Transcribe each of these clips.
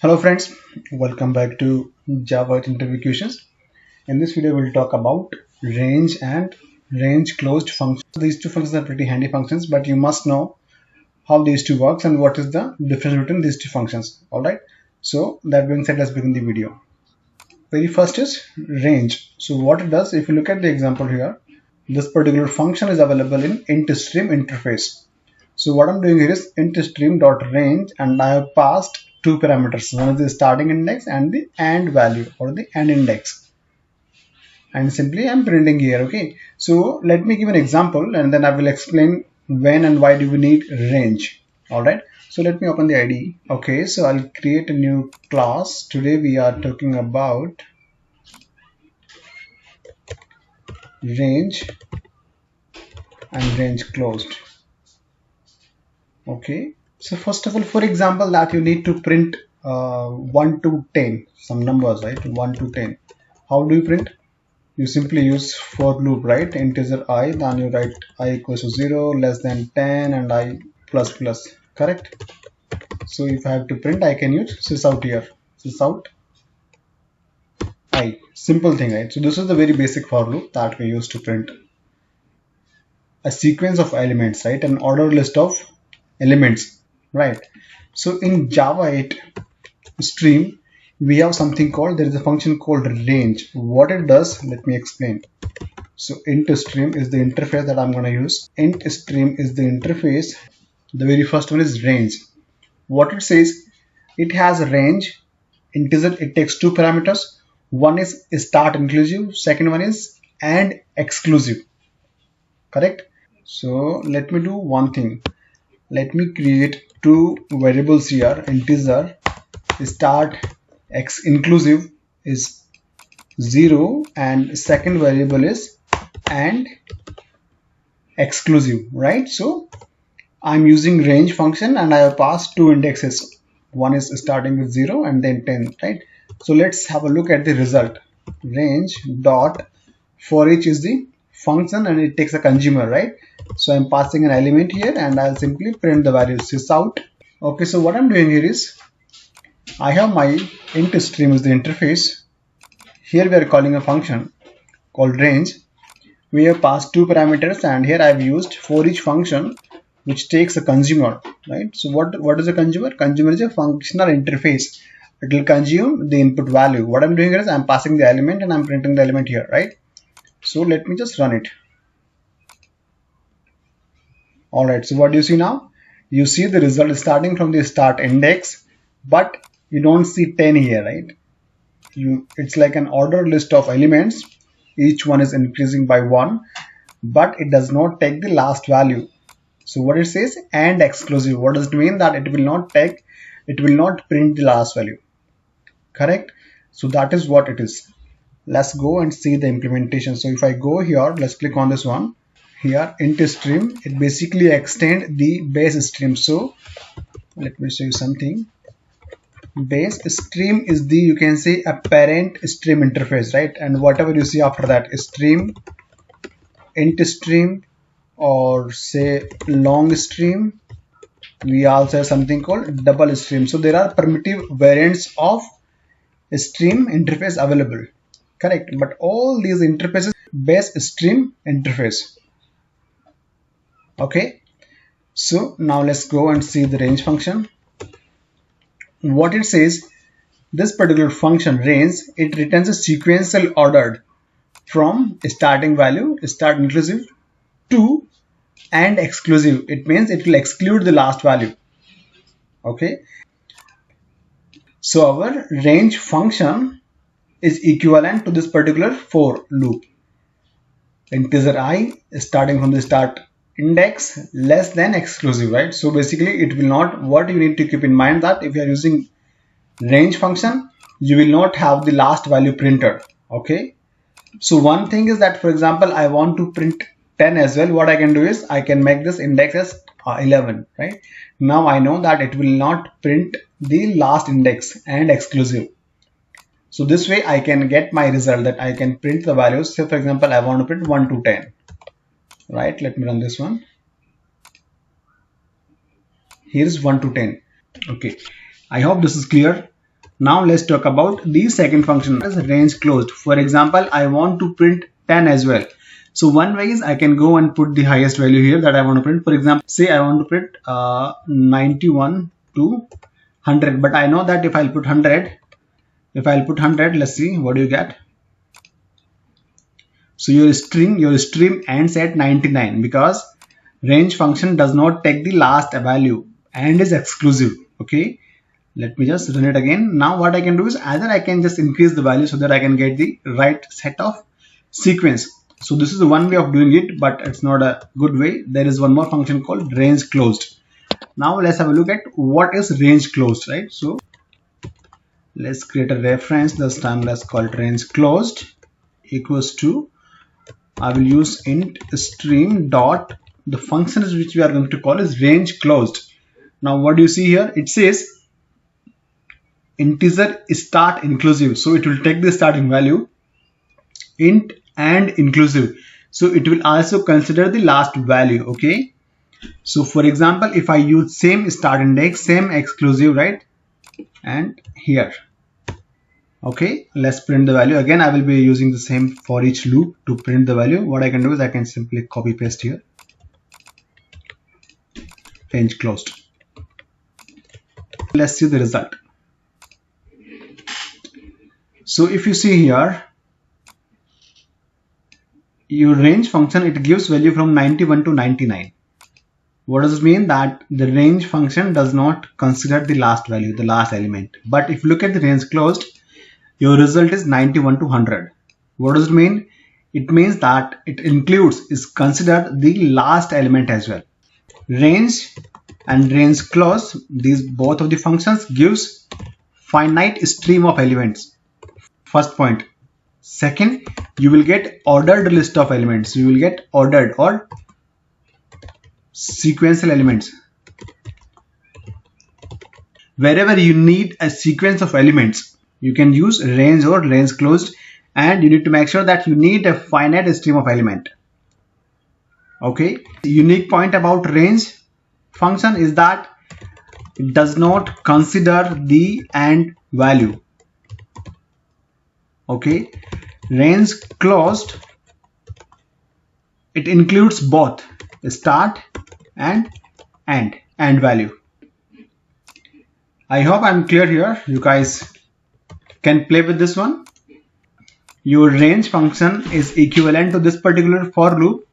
Hello friends, welcome back to Java interview questions. In this video we'll talk about range and range closed functions. These two functions are pretty handy functions, but you must know how these two works and what is the difference between these two functions. Alright, so that being said, let's begin the video. Very first is range. So what it does, if you look at the example here, this particular function is available in IntStream interface. So what I'm doing here is IntStream.range, and I have passed two parameters. One is the starting index and the AND value or the AND index. And simply I'm printing here. Okay. So let me give an example and then I will explain when and why do we need range. Alright. So let me open the IDE. Okay. So I'll create a new class. Today we are talking about range and range closed. Okay, so first of all, for example, that you need to print 1 to 10, some numbers, right? 1 to 10. How do you print? You simply use for loop, right? Integer I, then you write I equals to 0, less than 10, and I plus plus, correct? So if I have to print, I can use sysout here. Sysout I, simple thing, right? So this is the very basic for loop that we use to print a sequence of elements, right? An ordered list of elements, right? So in Java 8 stream we have something called, there is a function called range. What it does, let me explain. So IntStream is the interface that I'm going to use. IntStream is the interface. The very first one is range. What it says, it has a range integer. It takes two parameters. One is start inclusive, second one is AND exclusive, correct? So let me do one thing. Let me create two variables here. Integer start x inclusive is 0 and second variable is AND exclusive, right? So I'm using range function and I have passed two indexes. One is starting with 0 and then 10, right? So let's have a look at the result. Range dot for each is the function and it takes a consumer, right? So I'm passing an element here and I'll simply print the values sysout. Okay, so what I'm doing here is I have my IntStream is the interface. Here we are calling a function called range. We have passed two parameters and here I've used for each function which takes a consumer, right? So what is a consumer? Consumer is a functional interface. It will consume the input value. What I'm doing here is I'm passing the element and I'm printing the element here, right? So let me just run it. Alright, so what do you see now? You see the result starting from the start index, but you don't see 10 here, right? It's like an ordered list of elements. Each one is increasing by 1, but it does not take the last value. So what it says, AND exclusive. What does it mean? That it will not print the last value, correct? So that is what it is. Let's go and see the implementation. So if I go here, let's click on this one. Here IntStream, it basically extend the BaseStream. So let me show you something. BaseStream is the, you can say, a parent stream interface, right? And whatever you see after that, stream, IntStream, or say LongStream. We also have something called DoubleStream. So there are primitive variants of stream interface available, correct? But all these interfaces BaseStream interface. Okay, so now let's go and see the range function. What it says, this particular function range, it returns a sequential ordered from starting value, start inclusive, to AND exclusive. It means it will exclude the last value. Okay, so our range function is equivalent to this particular for loop. Integer I starting from the start index less than exclusive, right? So basically it will not, what you need to keep in mind that if you are using range function, you will not have the last value printed. Okay, so one thing is that, for example, I want to print 10 as well. What I can do is I can make this index as 11, right? Now I know that it will not print the last index and exclusive. So this way I can get my result, that I can print the values. Say for example, I want to print 1 to 10. Right, let me run this one. Here is 1 to 10. Okay, I hope this is clear. Now let's talk about the second function as rangeClosed. For example, I want to print 10 as well. So one way is I can go and put the highest value here that I want to print. For example, say I want to print 91 to 100, but I know that if I'll put 100, let's see what do you get. So your stream ends at 99 because range function does not take the last value and is exclusive. Okay, let me just run it again. Now what I can do is either I can just increase the value so that I can get the right set of sequence. So this is one way of doing it, but it's not a good way. There is one more function called rangeClosed. Now let's have a look at what is rangeClosed, right? So let's create a reference. This time let's call it rangeClosed equals to, I will use IntStream dot, the functions which we are going to call is rangeClosed. Now what do you see here? It says integer start inclusive. So it will take the starting value, int and inclusive. So it will also consider the last value. Okay. So for example, if I use same start index, same exclusive, right? And here. Okay, let's print the value. Again, I will be using the same for each loop to print the value. What I can do is I can simply copy paste here. rangeClosed. Let's see the result. So if you see here, your range function, it gives value from 91 to 99. What does it mean? That the range function does not consider the last value, the last element. But if you look at the rangeClosed, your result is 91 to 100. What does it mean? It means that it is considered the last element as well. Range and rangeClosed, these both of the functions gives finite stream of elements. First point. Second, you will get ordered list of elements. You will get ordered or sequential elements. Wherever you need a sequence of elements, you can use range or rangeClosed, and you need to make sure that you need a finite stream of element. Okay. The unique point about range function is that it does not consider the AND value. Okay. rangeClosed, it includes both start and AND value. I hope I'm clear here. You guys can play with this one. Your range function is equivalent to this particular for loop.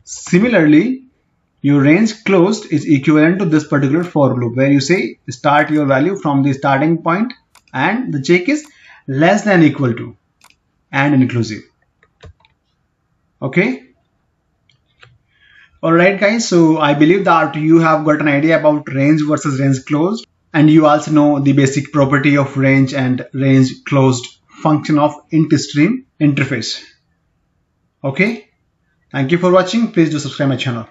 Similarly, your rangeClosed is equivalent to this particular for loop where you say start your value from the starting point and the check is less than equal to and inclusive. Okay. Alright guys, so I believe that you have got an idea about range versus rangeClosed, and you also know the basic property of range and rangeClosed function of IntStream interface. Okay, thank you for watching. Please do subscribe my channel.